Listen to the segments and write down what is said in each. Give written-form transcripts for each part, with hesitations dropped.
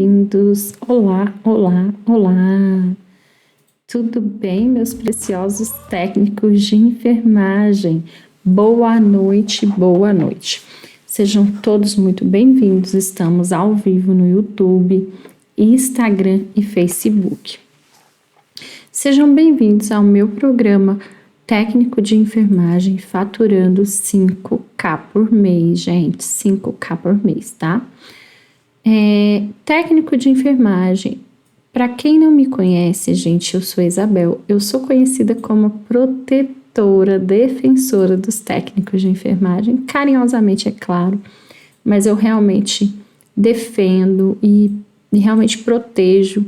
bem-vindos! Olá, olá, olá! Tudo bem, meus preciosos técnicos de enfermagem? Boa noite, boa noite! Sejam todos muito bem-vindos, estamos ao vivo no YouTube, Instagram e Facebook. Sejam bem-vindos ao meu programa Técnico de Enfermagem faturando 5K por mês, gente, 5K por mês, tá? Técnico de enfermagem. Para quem não me conhece, gente, eu sou Isabel. Eu sou conhecida como protetora, defensora dos técnicos de enfermagem, carinhosamente, é claro, mas eu realmente defendo e realmente protejo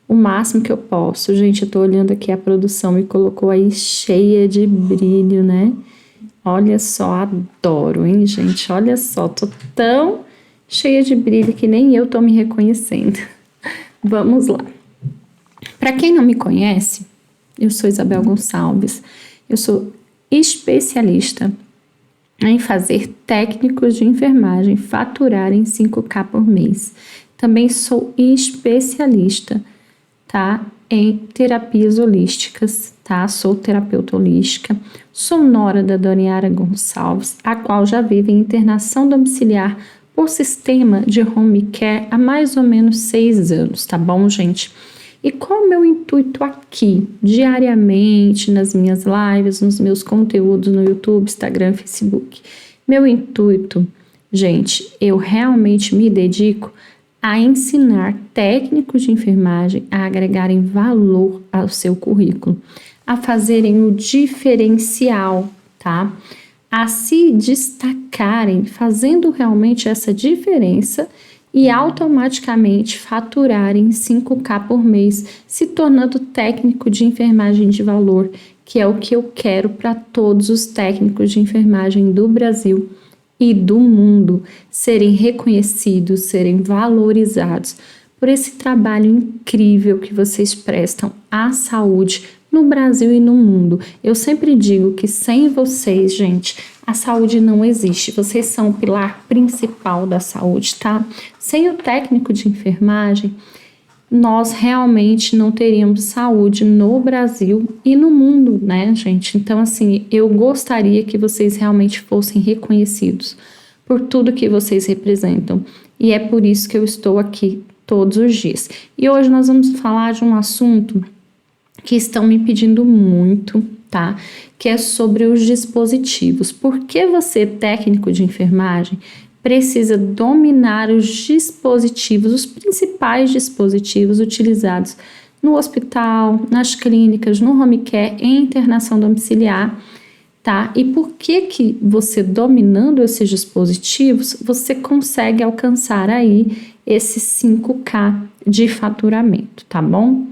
o máximo que eu posso. Gente, eu tô olhando aqui a produção me colocou aí cheia de brilho, né? Olha só, adoro, hein, gente? Olha só, tô tão cheia de brilho que nem eu tô me reconhecendo. Vamos lá. Para quem não me conhece, eu sou Isabel Gonçalves. Eu sou especialista em fazer técnicos de enfermagem faturarem 5K por mês. Também sou especialista, tá, em terapias holísticas, tá? Sou terapeuta holística. Sou nora da Doniara Gonçalves, a qual já vive em internação domiciliar por sistema de home care há mais ou menos 6 anos, tá bom, gente? E qual é o meu intuito aqui, diariamente, nas minhas lives, nos meus conteúdos no YouTube, Instagram, Facebook? Meu intuito, gente, eu realmente me dedico a ensinar técnicos de enfermagem a agregarem valor ao seu currículo, a fazerem o diferencial, tá? A se destacarem, fazendo realmente essa diferença e automaticamente faturarem 5K por mês, se tornando técnico de enfermagem de valor, que é o que eu quero para todos os técnicos de enfermagem do Brasil e do mundo, serem reconhecidos, serem valorizados por esse trabalho incrível que vocês prestam à saúde no Brasil e no mundo. Eu sempre digo que sem vocês, gente, a saúde não existe. Vocês são o pilar principal da saúde, tá? Sem o técnico de enfermagem, nós realmente não teríamos saúde no Brasil e no mundo, né, gente? Então, assim, eu gostaria que vocês realmente fossem reconhecidos por tudo que vocês representam. E é por isso que eu estou aqui todos os dias. E hoje nós vamos falar de um assunto que estão me pedindo muito, tá? Que é sobre os dispositivos. Por que você, técnico de enfermagem, precisa dominar os dispositivos, os principais dispositivos utilizados no hospital, nas clínicas, no home care, em internação domiciliar, tá? E por que você, dominando esses dispositivos, você consegue alcançar aí esse 5K de faturamento, tá bom?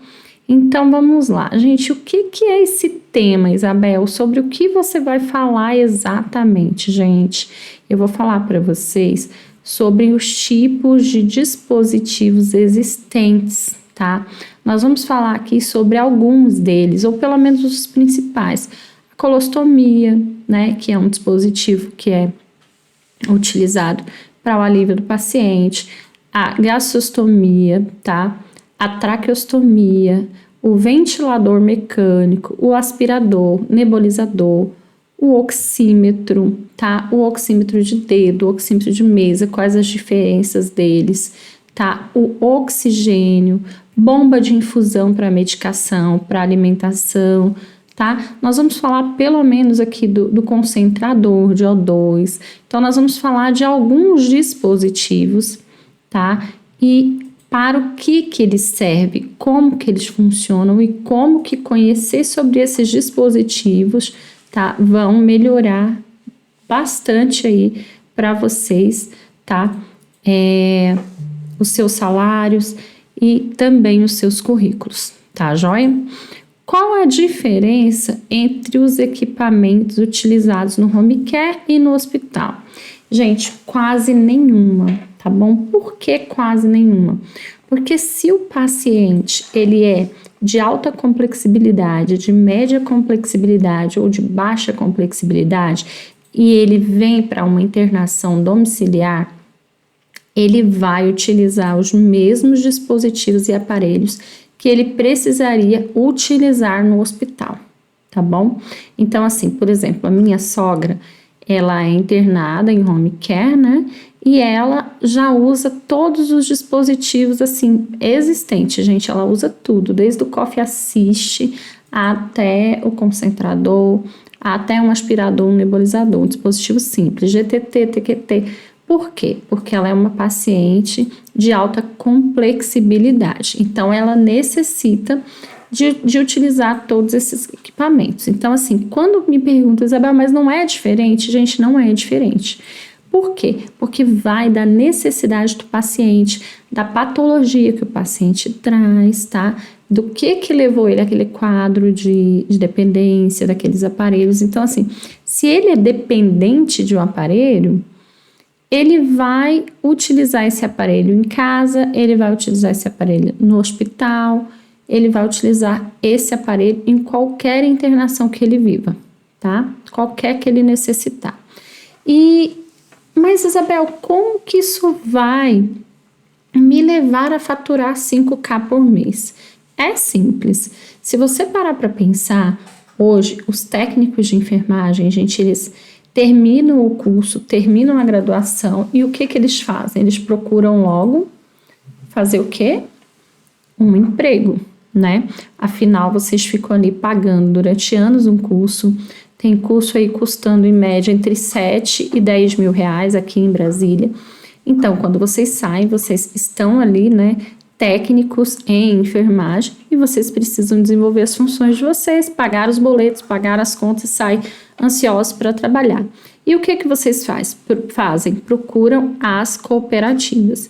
Então, vamos lá. Gente, o que é esse tema, Isabel? Sobre o que você vai falar exatamente, gente? Eu vou falar para vocês sobre os tipos de dispositivos existentes, tá? Nós vamos falar aqui sobre alguns deles, ou pelo menos os principais. A colostomia, né, que é um dispositivo que é utilizado para o alívio do paciente. A gastrostomia, tá? A traqueostomia, o ventilador mecânico, o aspirador, nebulizador, o oxímetro, tá? O oxímetro de dedo, o oxímetro de mesa, quais as diferenças deles, tá? O oxigênio, bomba de infusão para medicação, para alimentação, tá? Nós vamos falar pelo menos aqui do concentrador de O2. Então, nós vamos falar de alguns dispositivos, tá? E para o que eles servem, como que eles funcionam e como que conhecer sobre esses dispositivos, tá, vão melhorar bastante aí para vocês, tá, os seus salários e também os seus currículos, tá, joia? Qual a diferença entre os equipamentos utilizados no home care e no hospital? Gente, quase nenhuma, tá bom? Por que quase nenhuma? Porque se o paciente, ele é de alta complexibilidade, de média complexibilidade ou de baixa complexibilidade, e ele vem para uma internação domiciliar, ele vai utilizar os mesmos dispositivos e aparelhos que ele precisaria utilizar no hospital, tá bom? Então, assim, por exemplo, a minha sogra, ela é internada em home care, né? E ela já usa todos os dispositivos, assim, existentes, gente. Ela usa tudo, desde o Coffee Assist até o concentrador, até um aspirador, um nebulizador, um dispositivo simples, GTT, TQT. Por quê? Porque ela é uma paciente de alta complexibilidade. Então, ela necessita de utilizar todos esses equipamentos. Então, assim, quando me perguntam, Isabel, mas não é diferente? Gente, não é diferente. Por quê? Porque vai da necessidade do paciente, da patologia que o paciente traz, tá? Do que levou ele àquele quadro de dependência daqueles aparelhos. Então, assim, se ele é dependente de um aparelho, ele vai utilizar esse aparelho em casa, ele vai utilizar esse aparelho no hospital, ele vai utilizar esse aparelho em qualquer internação que ele viva, tá? Qualquer que ele necessitar. Mas, Isabel, como que isso vai me levar a faturar 5K por mês? É simples. Se você parar para pensar, hoje, os técnicos de enfermagem, gente, eles terminam o curso, terminam a graduação e o que eles fazem? Eles procuram logo fazer o quê? Um emprego, né? Afinal, vocês ficam ali pagando durante anos um curso. Tem curso aí custando em média entre 7 e 10 mil reais aqui em Brasília. Então, quando vocês saem, vocês estão ali, né, técnicos em enfermagem e vocês precisam desenvolver as funções de vocês, pagar os boletos, pagar as contas e sair ansiosos para trabalhar. E o que vocês fazem? Procuram as cooperativas.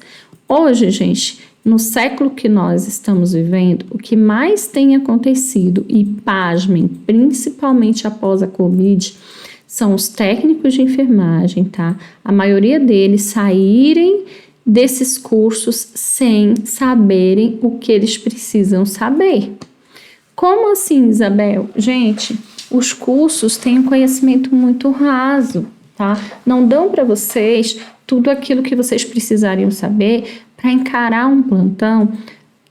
Hoje, gente, no século que nós estamos vivendo, o que mais tem acontecido, e pasmem, principalmente após a Covid, são os técnicos de enfermagem, tá? A maioria deles saírem desses cursos sem saberem o que eles precisam saber. Como assim, Isabel? Gente, os cursos têm um conhecimento muito raso, tá? Não dão para vocês tudo aquilo que vocês precisariam saber para encarar um plantão,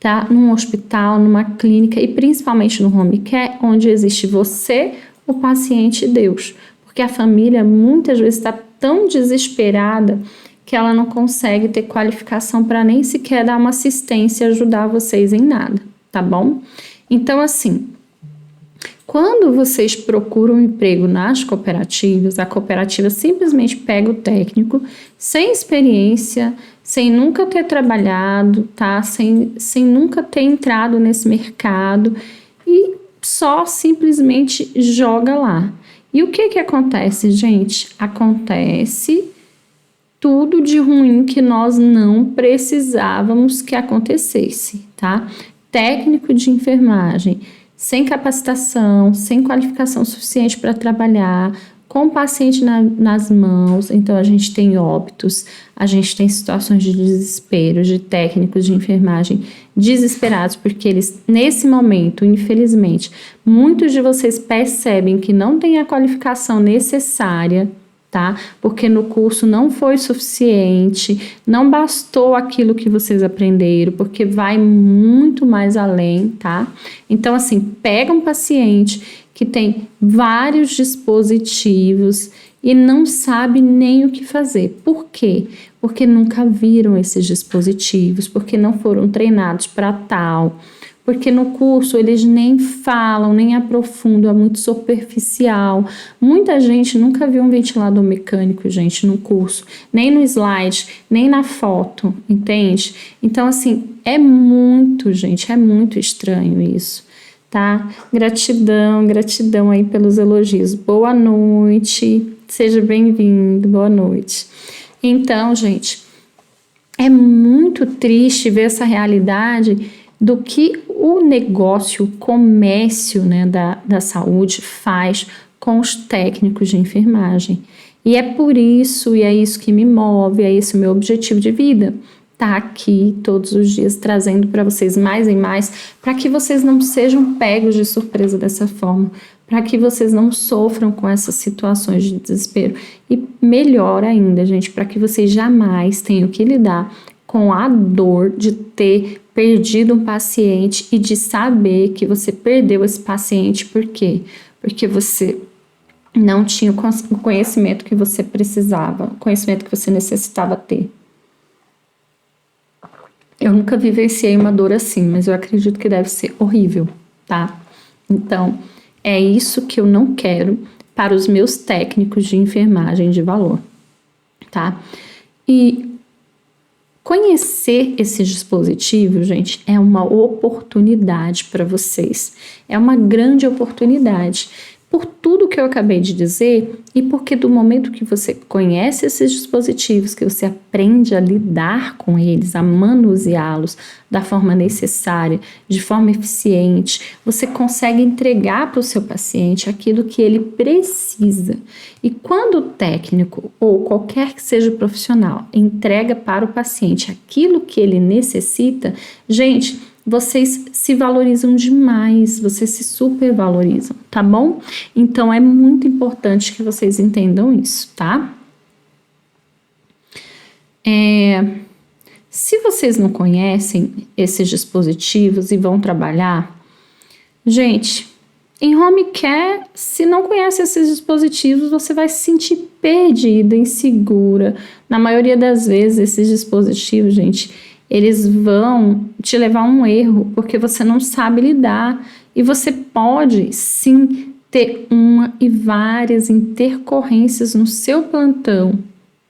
tá? Num hospital, numa clínica e principalmente no home care, onde existe você, o paciente e Deus. Porque a família muitas vezes está tão desesperada que ela não consegue ter qualificação para nem sequer dar uma assistência e ajudar vocês em nada, tá bom? Então, assim, quando vocês procuram um emprego nas cooperativas, a cooperativa simplesmente pega o técnico sem experiência, sem nunca ter trabalhado, tá? Sem nunca ter entrado nesse mercado e só simplesmente joga lá. E o que acontece, gente? Acontece tudo de ruim que nós não precisávamos que acontecesse, tá? Técnico de enfermagem sem capacitação, sem qualificação suficiente para trabalhar, com o paciente nas mãos, então a gente tem óbitos, a gente tem situações de desespero, de técnicos de enfermagem desesperados, porque eles, nesse momento, infelizmente, muitos de vocês percebem que não tem a qualificação necessária, tá? Porque no curso não foi suficiente, não bastou aquilo que vocês aprenderam, porque vai muito mais além, tá? Então, assim, pega um paciente que tem vários dispositivos e não sabe nem o que fazer. Por quê? Porque nunca viram esses dispositivos, porque não foram treinados para tal, porque no curso eles nem falam, nem aprofundam, é muito superficial. Muita gente nunca viu um ventilador mecânico, gente, no curso, nem no slide, nem na foto, entende? Então, assim, é muito estranho isso, tá? Gratidão aí pelos elogios. Boa noite, seja bem-vindo, boa noite. Então, gente, é muito triste ver essa realidade do que o negócio, o comércio, né, da saúde faz com os técnicos de enfermagem. E é por isso, e é isso que me move, é esse o meu objetivo de vida, estar aqui todos os dias trazendo para vocês mais e mais, para que vocês não sejam pegos de surpresa dessa forma, para que vocês não sofram com essas situações de desespero. E melhor ainda, gente, para que vocês jamais tenham que lidar com a dor de ter perdido um paciente e de saber que você perdeu esse paciente. Por quê? Porque você não tinha o conhecimento que você precisava, o conhecimento que você necessitava ter. Eu nunca vivenciei uma dor assim, mas eu acredito que deve ser horrível, tá? Então, é isso que eu não quero para os meus técnicos de enfermagem de valor, tá? E conhecer esses dispositivos, gente, é uma oportunidade para vocês. É uma grande oportunidade. Por tudo que eu acabei de dizer e porque do momento que você conhece esses dispositivos, que você aprende a lidar com eles, a manuseá-los da forma necessária, de forma eficiente, você consegue entregar para o seu paciente aquilo que ele precisa. E quando o técnico ou qualquer que seja o profissional entrega para o paciente aquilo que ele necessita, gente, vocês se valorizam demais, vocês se supervalorizam, tá bom? Então, é muito importante que vocês entendam isso, tá? Se vocês não conhecem esses dispositivos e vão trabalhar, gente, em home care, se não conhece esses dispositivos, você vai se sentir perdida, insegura. Na maioria das vezes, esses dispositivos, gente, eles vão te levar a um erro, porque você não sabe lidar. E você pode, sim, ter uma e várias intercorrências no seu plantão,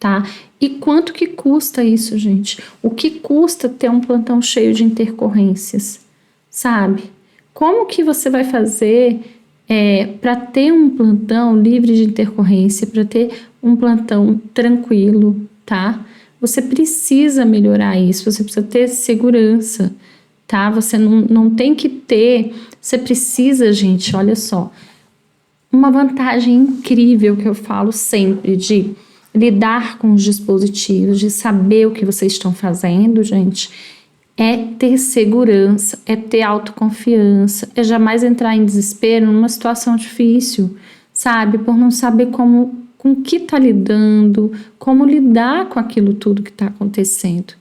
tá? E quanto que custa isso, gente? O que custa ter um plantão cheio de intercorrências, sabe? Como que você vai fazer para ter um plantão livre de intercorrência, para ter um plantão tranquilo, tá? Você precisa melhorar isso, você precisa ter segurança, tá? Você não tem que ter, você precisa, gente, olha só, uma vantagem incrível que eu falo sempre de lidar com os dispositivos, de saber o que vocês estão fazendo, gente, é ter segurança, é ter autoconfiança, é jamais entrar em desespero numa situação difícil, sabe? Por não saber com o que está lidando, como lidar com aquilo tudo que está acontecendo.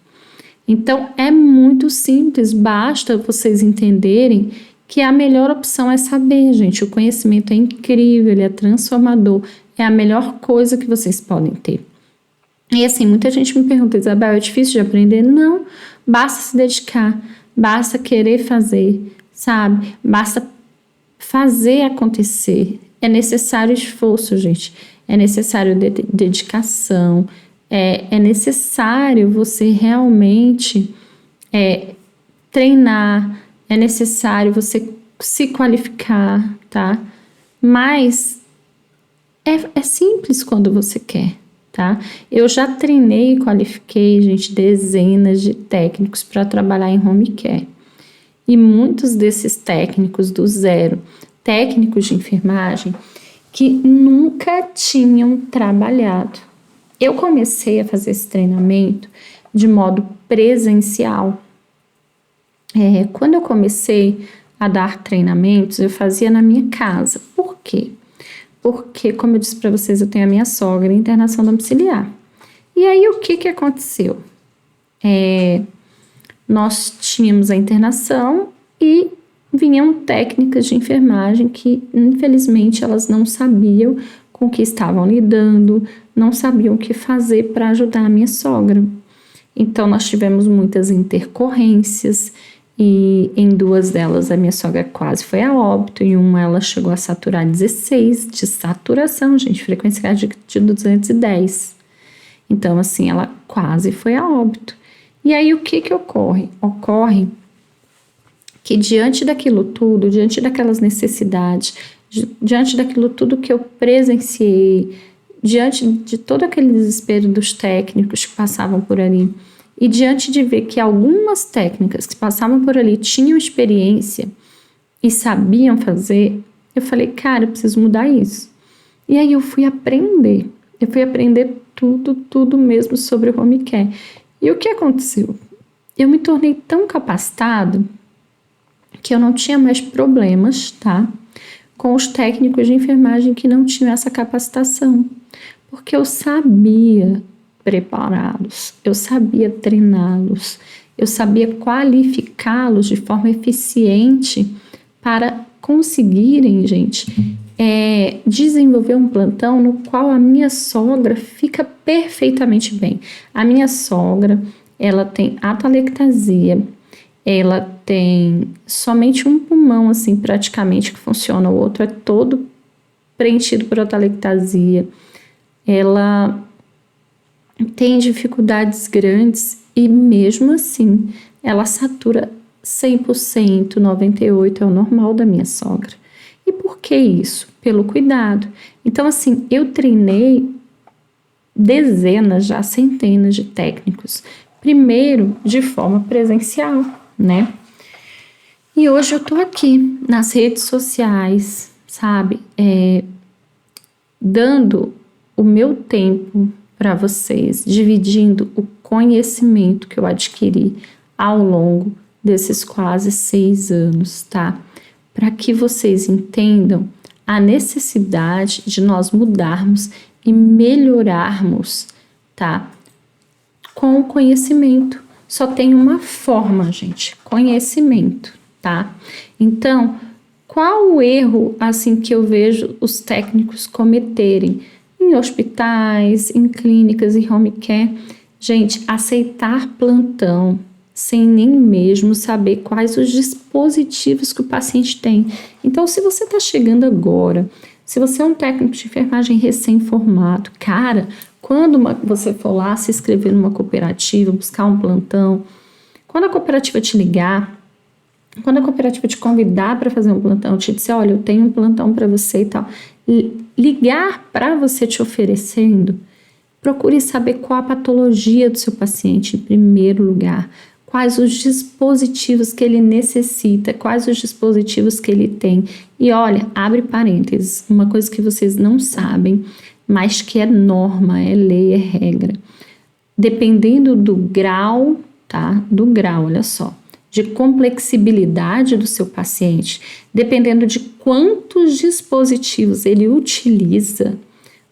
Então, é muito simples, basta vocês entenderem que a melhor opção é saber, gente. O conhecimento é incrível, ele é transformador, é a melhor coisa que vocês podem ter. E assim, muita gente me pergunta, Isabel, é difícil de aprender? Não, basta se dedicar, basta querer fazer, sabe? Basta fazer acontecer. É necessário esforço, gente. É necessário dedicação. É necessário você realmente treinar. É necessário você se qualificar, tá? Mas é simples quando você quer, tá? Eu já treinei e qualifiquei, gente, dezenas de técnicos para trabalhar em home care. E muitos desses técnicos do zero, técnicos de enfermagem, que nunca tinham trabalhado. Eu comecei a fazer esse treinamento de modo presencial. Quando eu comecei a dar treinamentos, eu fazia na minha casa. Por quê? Porque, como eu disse para vocês, eu tenho a minha sogra em internação domiciliar. E aí, o que aconteceu? Nós tínhamos a internação e vinham técnicas de enfermagem que, infelizmente, elas não sabiam com o que estavam lidando, não sabiam o que fazer para ajudar a minha sogra. Então, nós tivemos muitas intercorrências e em 2 delas a minha sogra quase foi a óbito, em uma ela chegou a saturar 16 de saturação, gente, frequência cardíaca de 210. Então, assim, ela quase foi a óbito. E aí, o que ocorre? Ocorre que diante daquilo tudo, diante daquelas necessidades, diante daquilo tudo que eu presenciei, diante de todo aquele desespero dos técnicos que passavam por ali, e diante de ver que algumas técnicas que passavam por ali tinham experiência e sabiam fazer, eu falei, cara, eu preciso mudar isso. E aí eu fui aprender tudo mesmo sobre o home care. E o que aconteceu? Eu me tornei tão capacitada que eu não tinha mais problemas, tá? Com os técnicos de enfermagem que não tinham essa capacitação, porque eu sabia prepará-los, eu sabia treiná-los, eu sabia qualificá-los de forma eficiente para conseguirem, gente, desenvolver um plantão no qual a minha sogra fica perfeitamente bem. A minha sogra, ela tem atelectasia, ela tem somente um pulmão, assim, praticamente, que funciona, o outro é todo preenchido por atelectasia. Ela tem dificuldades grandes e mesmo assim ela satura 100%, 98% é o normal da minha sogra. E por que isso? Pelo cuidado. Então, assim, eu treinei dezenas, já centenas de técnicos. Primeiro, de forma presencial, né? E hoje eu tô aqui nas redes sociais, sabe? Dando o meu tempo para vocês, dividindo o conhecimento que eu adquiri ao longo desses quase 6 anos, tá? Para que vocês entendam a necessidade de nós mudarmos e melhorarmos, tá? Com o conhecimento. Só tem uma forma, gente, conhecimento, tá? Então, qual o erro, assim, que eu vejo os técnicos cometerem em hospitais, em clínicas e home care? Gente, aceitar plantão sem nem mesmo saber quais os dispositivos que o paciente tem. Então, se você está chegando agora, se você é um técnico de enfermagem recém-formado, cara, quando você for lá se inscrever numa cooperativa, buscar um plantão, quando a cooperativa te ligar, quando a cooperativa te convidar para fazer um plantão, te dizer, olha, eu tenho um plantão para você e tal, ligar para você te oferecendo, procure saber qual a patologia do seu paciente em primeiro lugar, quais os dispositivos que ele necessita, quais os dispositivos que ele tem. E olha, abre parênteses, uma coisa que vocês não sabem, mas que é norma, é lei, é regra. Dependendo do grau, tá? Do grau, olha só, de complexibilidade do seu paciente, dependendo de quantos dispositivos ele utiliza,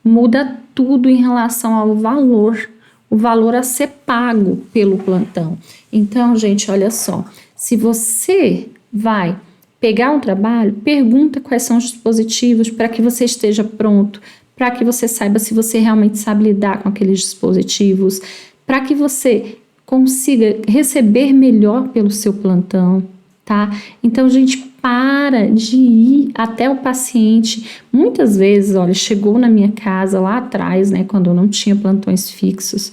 muda tudo em relação ao valor, o valor a ser pago pelo plantão. Então, gente, olha só, se você vai pegar um trabalho, pergunta quais são os dispositivos para que você esteja pronto, para que você saiba se você realmente sabe lidar com aqueles dispositivos, para que você consiga receber melhor pelo seu plantão, tá? Então, gente, para de ir até o paciente. Muitas vezes, olha, chegou na minha casa lá atrás, né, quando eu não tinha plantões fixos,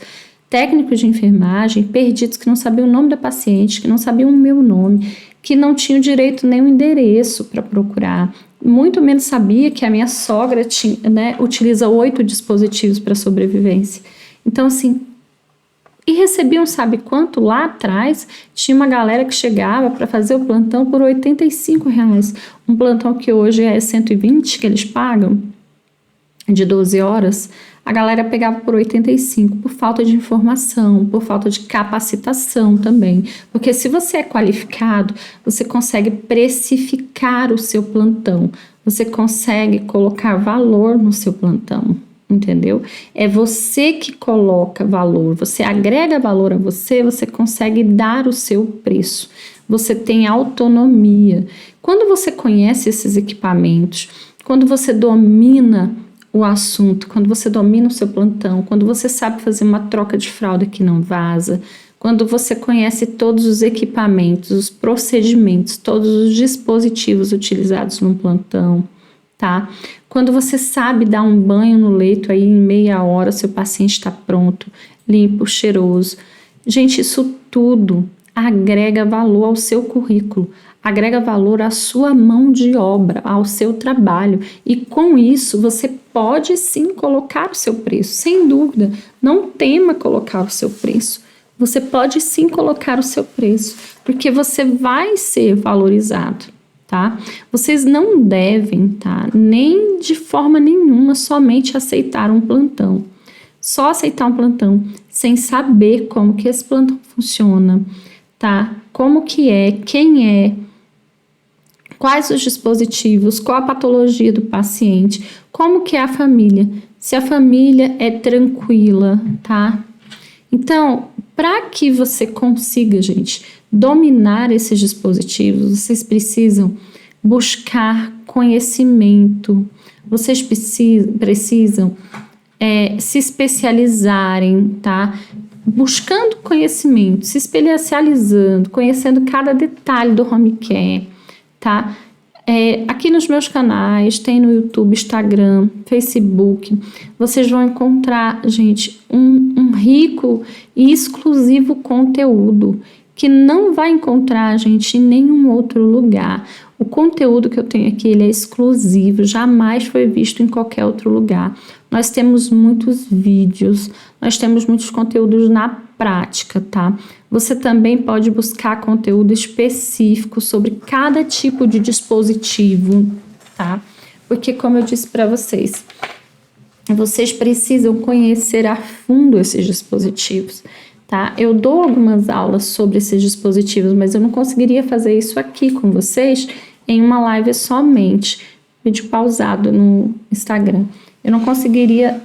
técnicos de enfermagem perdidos que não sabiam o nome da paciente, que não sabiam o meu nome, que não tinham direito nem o endereço para procurar, muito menos sabia que a minha sogra tinha, né, utiliza 8 dispositivos para sobrevivência. Então, assim, e recebiam, sabe quanto? Lá atrás tinha uma galera que chegava para fazer o plantão por R$85. Um plantão que hoje é 120 que eles pagam, de 12 horas, a galera pegava por 85, por falta de informação, por falta de capacitação também. Porque se você é qualificado, você consegue precificar o seu plantão, você consegue colocar valor no seu plantão. Entendeu? É você que coloca valor, você agrega valor a você, você consegue dar o seu preço, você tem autonomia. Quando você conhece esses equipamentos, quando você domina o assunto, quando você domina o seu plantão, quando você sabe fazer uma troca de fralda que não vaza, quando você conhece todos os equipamentos, os procedimentos, todos os dispositivos utilizados num plantão, tá? Quando você sabe dar um banho no leito aí em meia hora, seu paciente está pronto, limpo, cheiroso. Gente, isso tudo agrega valor ao seu currículo, agrega valor à sua mão de obra, ao seu trabalho. E com isso, você pode sim colocar o seu preço, sem dúvida. Não tema colocar o seu preço. Você pode sim colocar o seu preço, porque você vai ser valorizado. Tá? Vocês não devem, tá? Nem de forma nenhuma somente aceitar um plantão. Só aceitar um plantão sem saber como que esse plantão funciona, tá? Como que é, quem é, quais os dispositivos, qual a patologia do paciente, como que é a família, se a família é tranquila, tá? Então, para que você consiga, gente, dominar esses dispositivos, vocês precisam buscar conhecimento, vocês precisam se especializarem, tá? Buscando conhecimento, se especializando, conhecendo cada detalhe do home care, tá? Aqui nos meus canais, tem no YouTube, Instagram, Facebook, vocês vão encontrar, gente, um rico e exclusivo conteúdo que não vai encontrar, gente, em nenhum outro lugar. O conteúdo que eu tenho aqui, ele é exclusivo, jamais foi visto em qualquer outro lugar. Nós temos muitos vídeos, nós temos muitos conteúdos na prática, tá? Você também pode buscar conteúdo específico sobre cada tipo de dispositivo, tá? Porque, como eu disse para vocês, vocês precisam conhecer a fundo esses dispositivos, tá? Eu dou algumas aulas sobre esses dispositivos, mas eu não conseguiria fazer isso aqui com vocês em uma live somente, vídeo pausado no Instagram. Eu não conseguiria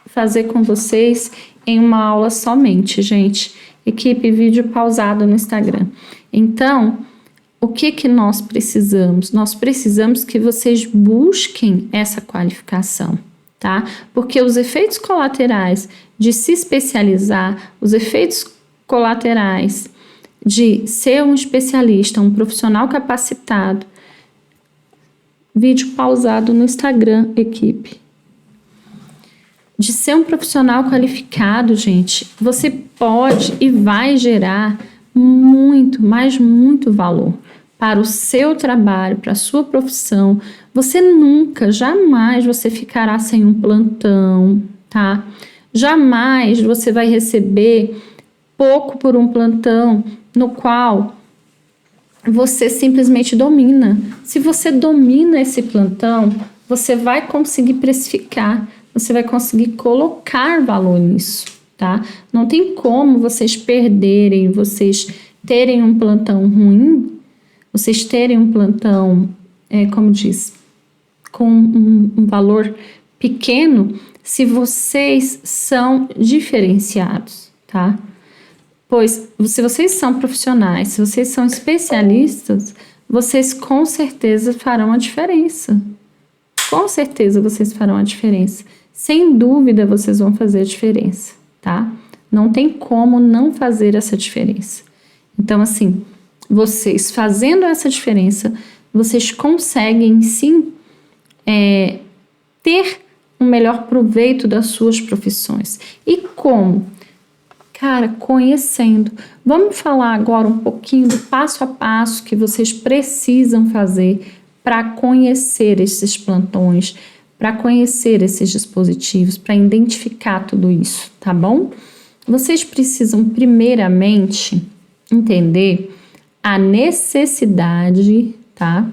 fazer com vocês em uma aula somente, gente. Equipe, vídeo pausado no Instagram. Então, o que nós precisamos? Nós precisamos que vocês busquem essa qualificação, tá? Porque os efeitos colaterais de se especializar, os efeitos colaterais de ser um especialista, um profissional capacitado, vídeo pausado no Instagram, equipe. De ser um profissional qualificado, gente, você pode e vai gerar muito, mas muito valor para o seu trabalho, para a sua profissão. Você nunca, jamais você ficará sem um plantão, tá? Jamais você vai receber pouco por um plantão no qual você simplesmente domina. Se você domina esse plantão, você vai conseguir precificar, você vai conseguir colocar valor nisso, tá? Não tem como vocês perderem, vocês terem um plantão ruim, vocês terem um plantão, como diz, com um valor pequeno, se vocês são diferenciados, tá? Pois, se vocês são profissionais, se vocês são especialistas, vocês com certeza farão a diferença. Com certeza vocês farão a diferença. Sem dúvida vocês vão fazer a diferença, tá? Não tem como não fazer essa diferença. Então, assim, vocês fazendo essa diferença, vocês conseguem sim ter um melhor proveito das suas profissões. E como? Cara, conhecendo. Vamos falar agora um pouquinho do passo a passo que vocês precisam fazer para conhecer esses plantões, para conhecer esses dispositivos, para identificar tudo isso, tá bom? Vocês precisam primeiramente entender a necessidade, tá,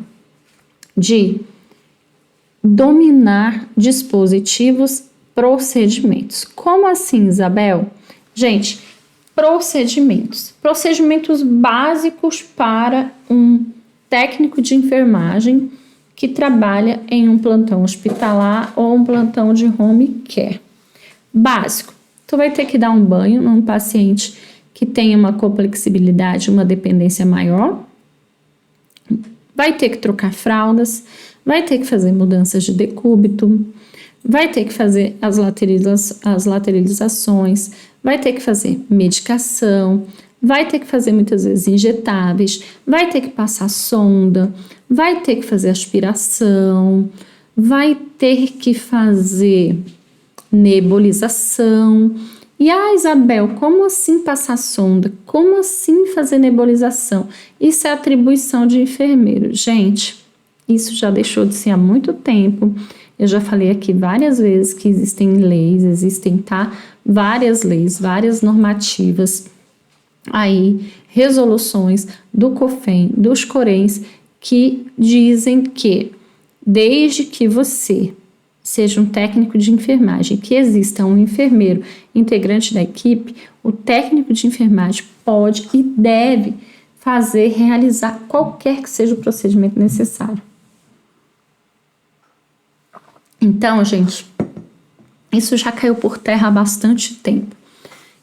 de dominar dispositivos, procedimentos. Como assim, Isabel? Gente, procedimentos básicos para um técnico de enfermagem que trabalha em um plantão hospitalar ou um plantão de home care. Básico, tu vai ter que dar um banho num paciente que tem uma complexibilidade, uma dependência maior, vai ter que trocar fraldas, vai ter que fazer mudanças de decúbito, vai ter que fazer as lateralizações, vai ter que fazer medicação, vai ter que fazer muitas vezes injetáveis, vai ter que passar sonda, vai ter que fazer aspiração, vai ter que fazer nebulização. E Isabel, como assim passar sonda? Como assim fazer nebulização? Isso é atribuição de enfermeiro. Gente, isso já deixou de ser há muito tempo. Eu já falei aqui várias vezes que existem leis, várias leis, várias normativas, aí, resoluções do COFEM, dos CORENs, que dizem que desde que você seja um técnico de enfermagem, que exista um enfermeiro integrante da equipe, o técnico de enfermagem pode e deve realizar qualquer que seja o procedimento necessário. Então, gente, isso já caiu por terra há bastante tempo.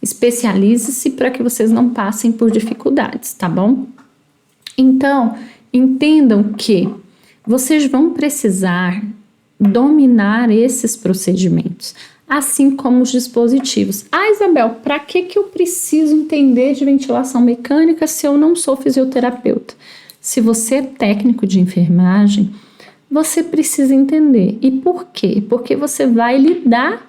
Especialize-se para que vocês não passem por dificuldades, tá bom? Então, entendam que vocês vão precisar dominar esses procedimentos, assim como os dispositivos. Ah, Isabel, para que eu preciso entender de ventilação mecânica se eu não sou fisioterapeuta? Se você é técnico de enfermagem, você precisa entender. E por quê? Porque você vai lidar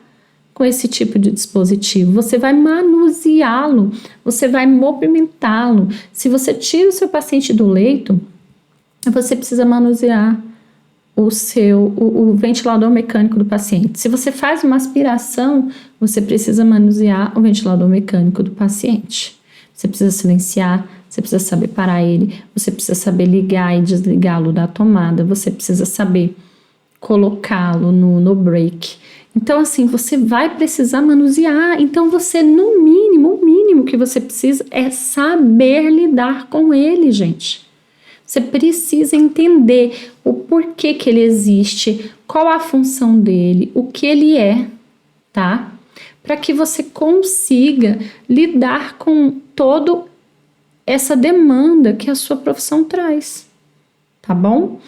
com esse tipo de dispositivo, você vai manuseá-lo, você vai movimentá-lo. Se você tira o seu paciente do leito, você precisa manusear o ventilador mecânico do paciente. Se você faz uma aspiração, você precisa manusear o ventilador mecânico do paciente. Você precisa silenciar, você precisa saber parar ele, você precisa saber ligar e desligá-lo da tomada, você precisa saber colocá-lo no break. Então, assim, você vai precisar manusear. Então, você, no mínimo, o mínimo que você precisa é saber lidar com ele, gente. Você precisa entender o porquê que ele existe, qual a função dele, o que ele é, tá? Para que você consiga lidar com toda essa demanda que a sua profissão traz, tá bom?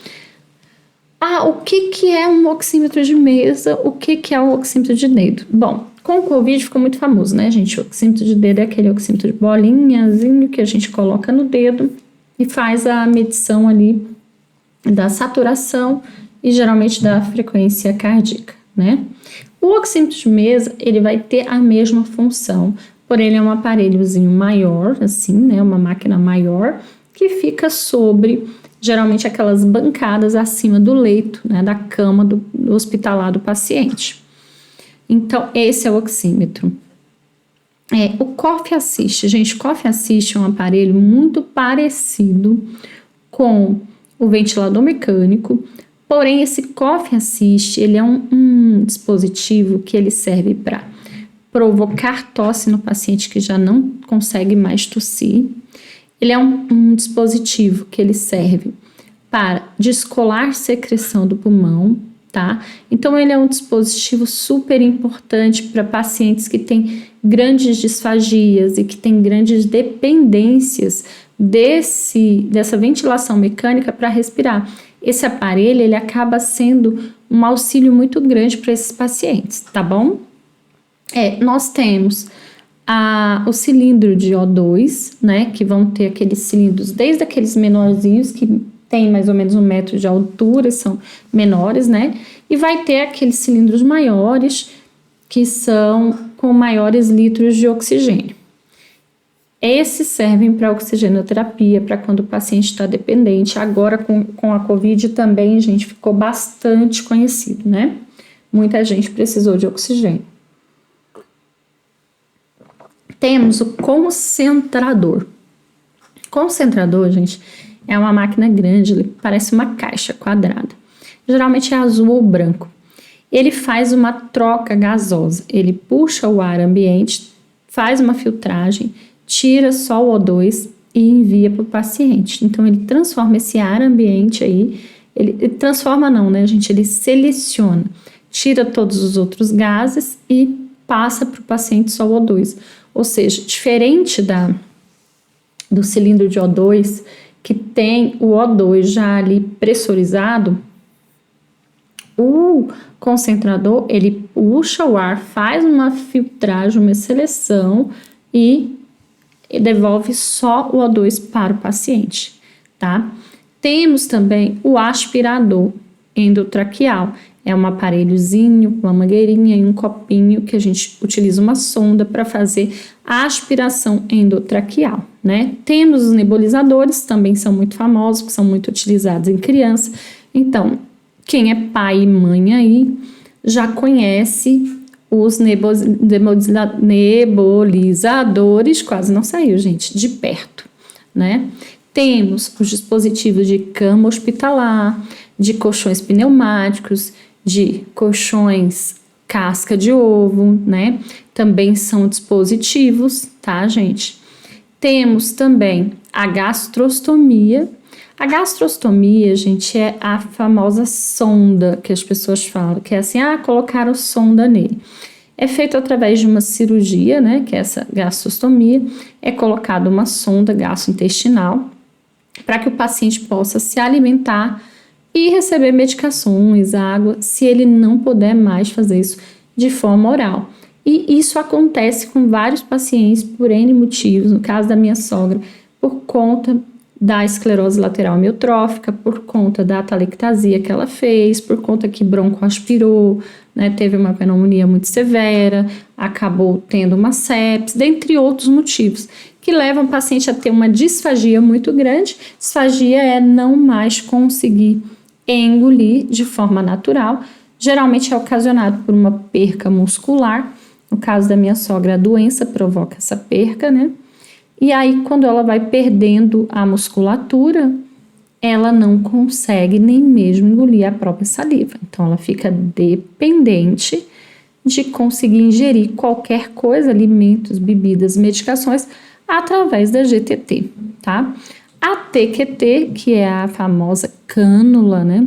Ah, o que é um oxímetro de mesa? O que é um oxímetro de dedo? Bom, com o Covid ficou muito famoso, né, gente? O oxímetro de dedo é aquele oxímetro de bolinhazinho que a gente coloca no dedo e faz a medição ali da saturação e geralmente da frequência cardíaca, né? O oxímetro de mesa, ele vai ter a mesma função, porém ele é um aparelhozinho maior, assim, né? Uma máquina maior que fica sobre geralmente aquelas bancadas acima do leito, né, da cama do hospitalar do paciente. Então, esse é o oxímetro. O Cough Assist, gente, Cough Assist é um aparelho muito parecido com o ventilador mecânico, porém esse Cough Assist, ele é um dispositivo que ele serve para provocar tosse no paciente que já não consegue mais tossir. Ele é um dispositivo que ele serve para descolar secreção do pulmão, tá? Então, ele é um dispositivo super importante para pacientes que têm grandes disfagias e que têm grandes dependências dessa ventilação mecânica para respirar. Esse aparelho, ele acaba sendo um auxílio muito grande para esses pacientes, tá bom? Nós temos o cilindro de O2, né, que vão ter aqueles cilindros, desde aqueles menorzinhos que tem mais ou menos 1 metro de altura, são menores, né, e vai ter aqueles cilindros maiores, que são com maiores litros de oxigênio. Esses servem para oxigenoterapia, para quando o paciente está dependente. Agora, com a Covid também, gente, ficou bastante conhecido, né, muita gente precisou de oxigênio. Temos o concentrador. Concentrador, gente, é uma máquina grande, ele parece uma caixa quadrada. Geralmente é azul ou branco. Ele faz uma troca gasosa. Ele puxa o ar ambiente, faz uma filtragem, tira só o O2 e envia para o paciente. Então, ele transforma esse ar ambiente aí, ele transforma não, né, gente? Ele seleciona, tira todos os outros gases e passa para o paciente só o O2. Ou seja, diferente do cilindro de O2, que tem o O2 já ali pressurizado, o concentrador, ele puxa o ar, faz uma filtragem, uma seleção e devolve só o O2 para o paciente, tá? Temos também o aspirador endotraqueal. É um aparelhozinho com uma mangueirinha e um copinho que a gente utiliza uma sonda para fazer a aspiração endotraqueal, né? Temos os nebulizadores, também são muito famosos, que são muito utilizados em criança. Então, quem é pai e mãe aí já conhece os nebulizadores, quase não saiu, gente, de perto, né? Temos os dispositivos de cama hospitalar, de colchões pneumáticos, de colchões casca de ovo, né? Também são dispositivos, tá, gente? Temos também a gastrostomia. A gastrostomia, gente, é a famosa sonda que as pessoas falam, que é assim, colocaram sonda nele. É feito através de uma cirurgia, né, que é essa gastrostomia, é colocada uma sonda gastrointestinal para que o paciente possa se alimentar e receber medicações, água, se ele não puder mais fazer isso de forma oral. E isso acontece com vários pacientes por N motivos, no caso da minha sogra, por conta da esclerose lateral amiotrófica, por conta da atelectasia que ela fez, por conta que broncoaspirou, né, teve uma pneumonia muito severa, acabou tendo uma sepse, dentre outros motivos, que levam o paciente a ter uma disfagia muito grande. Disfagia é não mais conseguir engolir de forma natural, geralmente é ocasionado por uma perca muscular. No caso da minha sogra, a doença provoca essa perca, né? E aí, quando ela vai perdendo a musculatura, ela não consegue nem mesmo engolir a própria saliva. Então, ela fica dependente de conseguir ingerir qualquer coisa, alimentos, bebidas, medicações, através da GTT, tá? A TQT, que é a famosa cânula, né?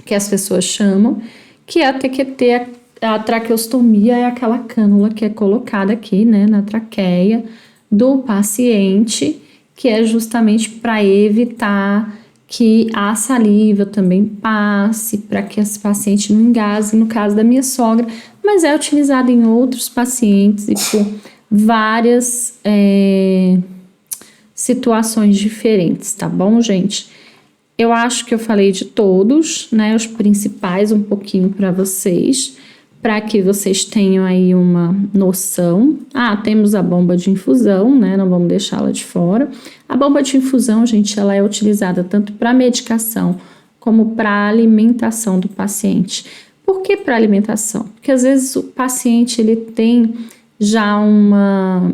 Que as pessoas chamam, que a TQT, a traqueostomia, é aquela cânula que é colocada aqui, né, na traqueia do paciente, que é justamente para evitar que a saliva também passe, para que esse paciente não engasgue, no caso da minha sogra, mas é utilizado em outros pacientes e por várias situações diferentes, tá bom, gente? Eu acho que eu falei de todos, né, os principais um pouquinho para vocês, para que vocês tenham aí uma noção. Temos a bomba de infusão, né, não vamos deixá-la de fora. A bomba de infusão, gente, ela é utilizada tanto para medicação como para alimentação do paciente. Por que para alimentação? Porque às vezes o paciente ele tem já uma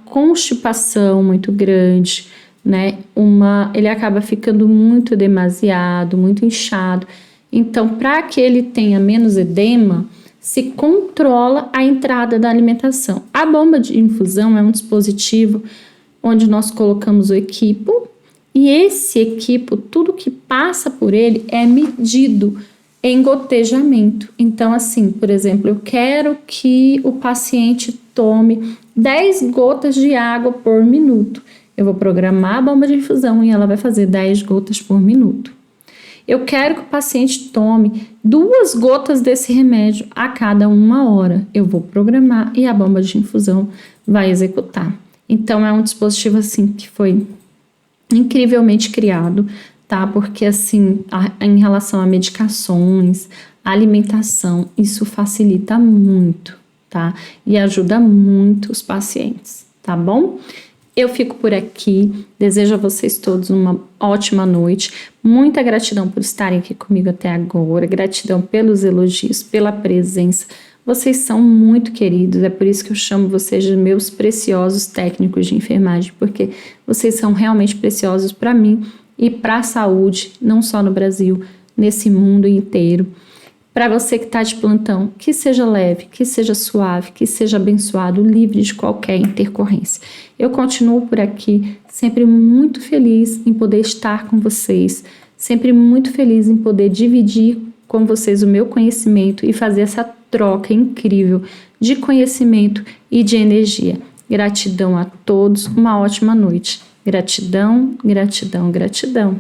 constipação muito grande, né? Ele acaba ficando muito demasiado, muito inchado. Então, para que ele tenha menos edema, se controla a entrada da alimentação. A bomba de infusão é um dispositivo onde nós colocamos o equipo e esse equipo, tudo que passa por ele é medido em gotejamento. Então, assim, por exemplo, eu quero que o paciente tome 10 gotas de água por minuto. Eu vou programar a bomba de infusão e ela vai fazer 10 gotas por minuto. Eu quero que o paciente tome 2 gotas desse remédio a cada 1 hora. Eu vou programar e a bomba de infusão vai executar. Então, é um dispositivo, assim, que foi incrivelmente criado, tá? Porque, assim, em relação a medicações, alimentação, isso facilita muito, tá? E ajuda muito os pacientes, tá bom? Eu fico por aqui, desejo a vocês todos uma ótima noite, muita gratidão por estarem aqui comigo até agora, gratidão pelos elogios, pela presença, vocês são muito queridos, é por isso que eu chamo vocês de meus preciosos técnicos de enfermagem, porque vocês são realmente preciosos para mim e para a saúde, não só no Brasil, nesse mundo inteiro. Para você que está de plantão, que seja leve, que seja suave, que seja abençoado, livre de qualquer intercorrência. Eu continuo por aqui, sempre muito feliz em poder estar com vocês, sempre muito feliz em poder dividir com vocês o meu conhecimento e fazer essa troca incrível de conhecimento e de energia. Gratidão a todos, uma ótima noite. Gratidão, gratidão, gratidão.